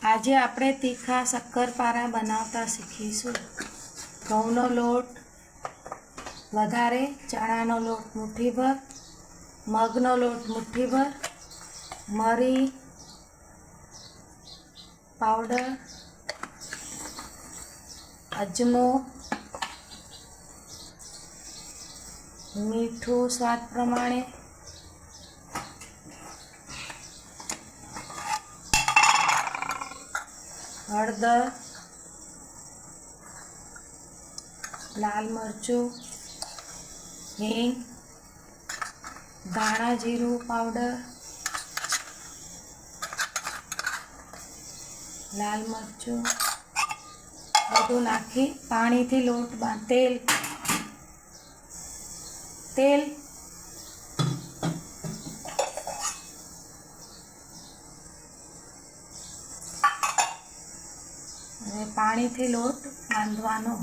આજે આપણે તીખા શક્કરપારા બનાવતા શીખીશું। ઘઉંનો લોટ વધારે, ચણાનો લોટ મુઠ્ઠીભર, મગનો લોટ મુઠ્ઠીભર, મરી પાવડર, અજમો, મીઠું સ્વાદ પ્રમાણે, હળદર, લાલ મરચું, હિંગ, ધાણા જીરું પાવડર, લાલ મરચું બધું નાખી પાણીથી લોટ તેલ અને પાણીથી લોટ બાંધવાનો।